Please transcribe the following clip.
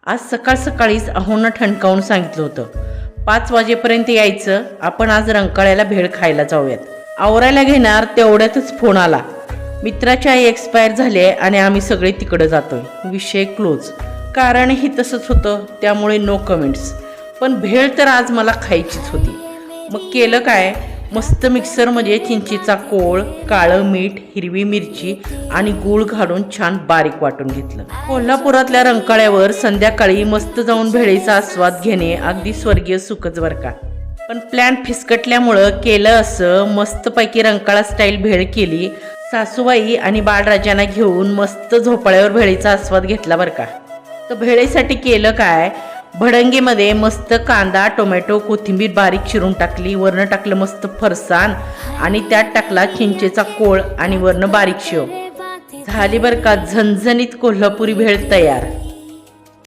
आज सकाळ सकाळीच अहोनं ठणकावून सांगितलं होतं 5 वाजेपर्यंत यायचं, आपण आज रंकाळ्याला भेळ खायला जाऊयात. आवरायला घेणार तेवढ्यातच फोन आला, मित्राची आई एक्सपायर झाली आहे आणि आम्ही सगळे तिकडे जातोय. विषय क्लोज. कारणही तसंच होतं, त्यामुळे नो कमेंट्स. पण भेळ तर आज मला खायचीच होती. मग केलं काय, मस्त मिक्सरमध्ये चिंचेचा कोळ, काळं मीठ, हिरवी मिरची आणि गूळ घालून छान बारीक वाटून घेतलं. कोल्हापुरातल्या रंकाळ्यावर संध्याकाळी मस्त जाऊन भेळीचा आस्वाद घेणे अगदी स्वर्गीय सुखच बरं का. पण प्लॅन फिसकटल्यामुळं केलं असं, मस्तपैकी रंकाळा स्टाईल भेळ केली. सासूबाई आणि बाळराजांना घेऊन मस्त झोपाळ्यावर भेळीचा आस्वाद घेतला बरं का. तर भेळीसाठी केलं काय, भडंगीमध्ये मस्त कांदा, टोमॅटो, कोथिंबीर बारीक चिरून टाकली. वरनं टाकलं मस्त फरसाण आणि त्यात टाकला चिंचेचा कोळ आणि वरनं बारीक शेव. झाली बरं का झणझणीत कोल्हापुरी भेळ तयार.